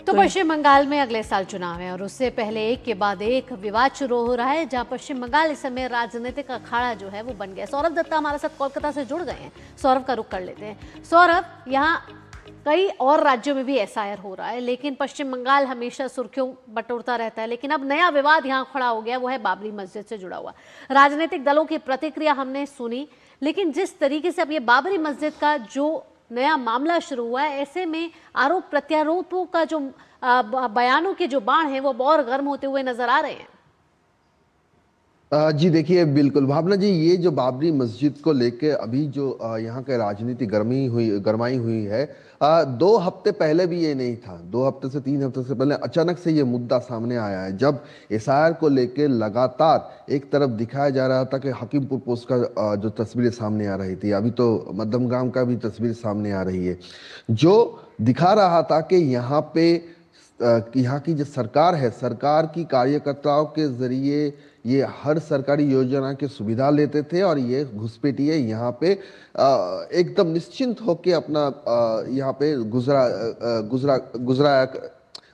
तो पश्चिम बंगाल में अगले साल चुनाव है और उससे पहले एक के बाद एक विवाद शुरू हो रहा है, जहां पश्चिम बंगाल इस समय राजनीतिक अखाड़ा जो है वो बन गया। सौरभ दत्ता हमारे साथ कोलकाता से जुड़ गए हैं। सौरभ का रुख कर लेते हैं। सौरभ, यहाँ कई और राज्यों में भी एसआईआर हो रहा है, लेकिन पश्चिम बंगाल हमेशा सुर्खियों बटोरता रहता है। लेकिन अब नया विवाद यहाँ खड़ा हो गया, वो है बाबरी मस्जिद से जुड़ा हुआ। राजनीतिक दलों की प्रतिक्रिया हमने सुनी, लेकिन जिस तरीके से अब ये बाबरी मस्जिद का जो नया मामला शुरू हुआ है, ऐसे में आरोप प्रत्यारोपों का जो बयानों के जो बाण हैं वो और गर्म होते हुए नजर आ रहे हैं। जी देखिए, बिल्कुल भावना जी, ये जो बाबरी मस्जिद को लेके अभी जो यहाँ के राजनीति गरमाई हुई है, 2 हफ्ते पहले भी ये नहीं था। 2 हफ्ते से 3 हफ्ते से पहले अचानक से ये मुद्दा सामने आया है, जब एसआईआर को लेके लगातार एक तरफ दिखाया जा रहा था कि हकीमपुर पोस्ट का जो तस्वीरें सामने आ रही थी, अभी तो मध्यमगाम का भी तस्वीर सामने आ रही है, जो दिखा रहा था कि यहाँ पे यहाँ की जो सरकार है, सरकार की कार्यकर्ताओं के जरिए ये हर सरकारी योजना की सुविधा लेते थे और ये घुसपैठिए यहाँ पे एकदम निश्चिंत होके अपना यहाँ पे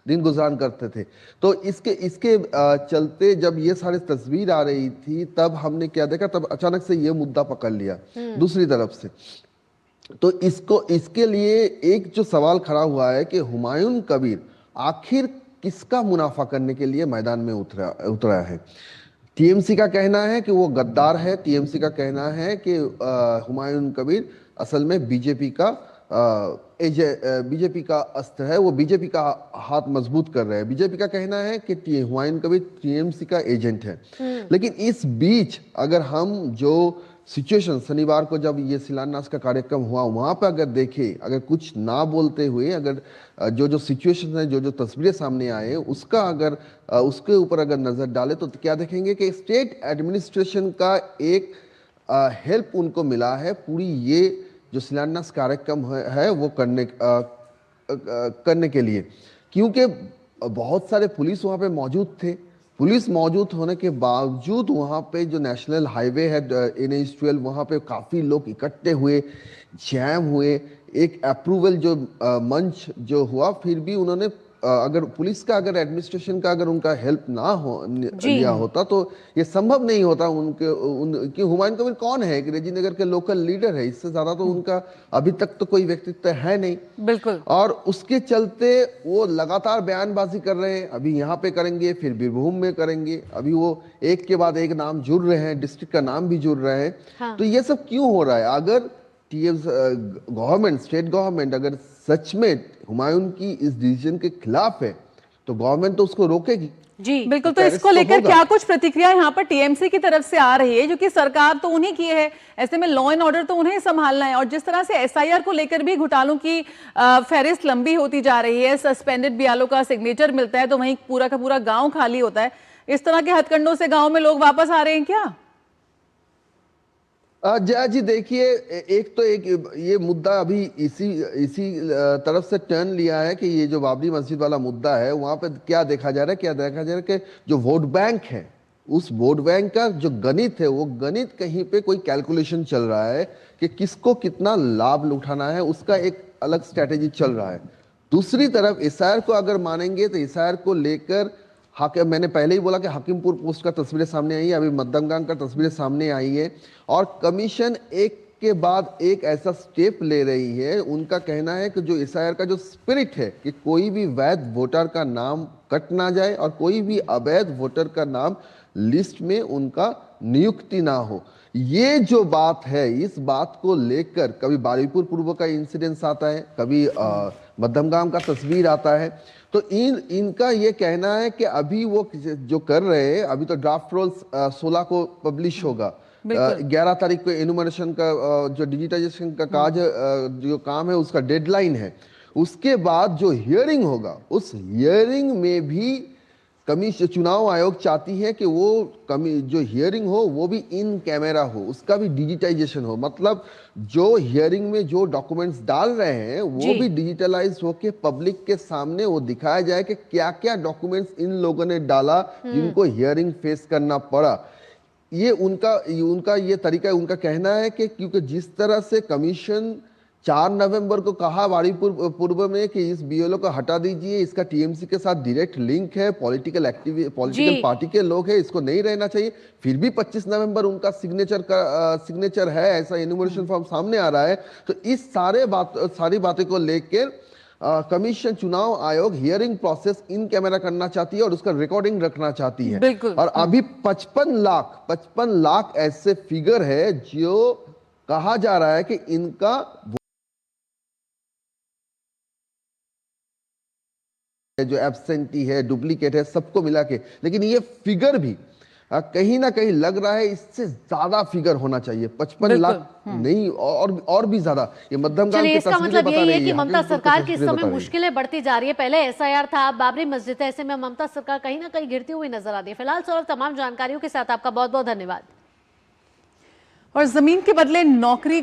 दिन गुजरान करते थे। तो इसके चलते जब ये सारी तस्वीर आ रही थी, तब हमने क्या देखा, तब अचानक से ये मुद्दा पकड़ लिया दूसरी तरफ से। तो इसके लिए एक जो सवाल खड़ा हुआ है कि हुमायूं कबीर आखिर किसका मुनाफा करने के लिए मैदान में उतरा है। टीएमसी का कहना है कि वो गद्दार है। टीएमसी का कहना है कि हुमायूं कबीर असल में बीजेपी का अस्त्र है, वो बीजेपी का हाथ मजबूत कर रहे हैं। बीजेपी का कहना है कि हुमायूं कबीर टीएमसी का एजेंट है। लेकिन इस बीच अगर हम जो सिचुएशन, शनिवार को जब ये शिलान्यास का कार्यक्रम हुआ, वहां पर अगर देखें, अगर कुछ ना बोलते हुए अगर जो सिचुएशन है, जो तस्वीरें सामने आए, उसके ऊपर अगर नजर डाले तो क्या देखेंगे कि स्टेट एडमिनिस्ट्रेशन का एक हेल्प उनको मिला है पूरी ये जो शिलान्यास कार्यक्रम है वो करने के लिए, क्योंकि बहुत सारे पुलिस वहां पे मौजूद थे। पुलिस मौजूद होने के बावजूद वहाँ पे जो नेशनल हाईवे है NH-12, वहाँ पे काफ़ी लोग इकट्ठे हुए, जैम हुए। एक अप्रूवल जो मंच जो हुआ, फिर भी उन्होंने अगर पुलिस का, अगर एडमिनिस्ट्रेशन का अगर उनका हेल्प ना लिया होता तो ये संभव नहीं होता। कि हुमायूं कबीर कौन है, कि रेजीनगर के लोकल लीडर है, इससे ज्यादा तो उनका अभी तक तो कोई व्यक्तित्व है नहीं। बिल्कुल। और उसके चलते वो लगातार बयानबाजी कर रहे हैं। अभी यहाँ पे करेंगे, फिर बीरभूम में करेंगे, अभी वो एक के बाद एक नाम जुड़ रहे हैं, डिस्ट्रिक्ट का नाम भी जुड़ रहे हैं। हाँ। तो ये सब क्यों हो रहा है? अगर गवर्नमेंट, स्टेट गवर्नमेंट अगर सच में हुमायूं की इस डिसीजन के खिलाफ है तो गवर्नमेंट तो उसको रोकेगी। जी बिल्कुल। तो इसको लेकर क्या कुछ प्रतिक्रिया यहाँ पर टीएमसी की तरफ से आ रही है, जो कि सरकार तो उन्हीं की है, ऐसे में लॉ एंड ऑर्डर तो उन्हें संभालना है। और जिस तरह से एसआईआर को लेकर भी घोटालों की फहरिस्त लंबी होती जा रही है, सस्पेंडेड बीएलओ का सिग्नेचर मिलता है तो वहीं पूरा का पूरा गांव खाली होता है। इस तरह के हथकंडों से गांव में लोग वापस आ रहे हैं क्या? जया जी देखिए, एक ये मुद्दा अभी इसी तरफ से टर्न लिया है कि ये जो बाबरी मस्जिद वाला मुद्दा है, वहां पे क्या देखा जा रहा है कि जो वोट बैंक है, उस वोट बैंक का जो गणित है, वो गणित कहीं पे कोई कैलकुलेशन चल रहा है कि किसको कितना लाभ उठाना है, उसका एक अलग स्ट्रेटेजी चल रहा है। दूसरी तरफ एसआईआर को अगर मानेंगे तो एसआईआर को लेकर मैंने पहले ही बोला कि हकीमपुर पोस्ट का तस्वीरें सामने आई है, अभी मध्यमगाम का तस्वीरें सामने आई है, और कमीशन एक के बाद एक ऐसा स्टेप ले रही है। उनका कहना है कि जो एसआईआर का जो स्पिरिट है कि कोई भी वैध वोटर का नाम कट ना जाए और कोई भी अवैध वोटर का नाम लिस्ट में उनका नियुक्ति ना हो। ये जो बात है, इस बात को लेकर कभी बारुईपुर पूर्व का इंसिडेंस आता है, कभी मध्यमगाम का तस्वीर आता है। तो इनका ये कहना है कि अभी वो जो कर रहे हैं, अभी तो ड्राफ्ट रोल्स 16 को पब्लिश होगा, 11 तारीख को एनुमरेशन का जो डिजिटाइजेशन का जो काम है उसका डेडलाइन है। उसके बाद जो हियरिंग होगा, उस हियरिंग में भी कमीशन, चुनाव आयोग चाहती है कि वो जो हियरिंग हो वो भी इन कैमरा हो, उसका भी डिजिटाइजेशन हो। मतलब जो हियरिंग में जो डॉक्यूमेंट्स डाल रहे हैं वो भी डिजिटलाइज होके पब्लिक के सामने वो दिखाया जाए कि क्या क्या डॉक्यूमेंट्स इन लोगों ने डाला जिनको हियरिंग फेस करना पड़ा। ये उनका ये तरीका, उनका कहना है कि क्योंकि जिस तरह से कमीशन 4 नवंबर को कहा वारीपुर पूर्व में कि इस बीएलओ को हटा दीजिए, इसका टीएमसी के साथ डायरेक्ट लिंक है, पॉलिटिकल पार्टी के लोग हैं, इसको नहीं रहना चाहिए। फिर भी 25 नवंबर उनका सिग्नेचर है, ऐसा एनुमरेशन फॉर्म सामने आ रहा है। तो इस सारी बातें को लेकर कमीशन, चुनाव आयोग हियरिंग प्रोसेस इन कैमरा करना चाहती है और उसका रिकॉर्डिंग रखना चाहती है। और अभी 55 लाख ऐसे फिगर है जो कहा जा रहा है कि इनका जो एब्सेंटी है, डुप्लीकेट है, सबको मिला के, लेकिन ये फिगर भी कहीं ना कहीं लग रहा है इससे ज्यादा फिगर होना चाहिए। 55 लाख नहीं, और भी ज्यादा। ये मध्यम गांव की इसका मतलब बता यही है रही कि ममता सरकार की इस समय बता रही है। मुश्किलें बढ़ती जा रही है। पहले एसआईआर था, अब बाबरी मस्जिद है, ऐसे में ममता सरकार कहीं ना कहीं गिरती हुई नजर आती है। फिलहाल सौरभ, तमाम जानकारियों के साथ आपका बहुत बहुत धन्यवाद। और जमीन के बदले नौकरी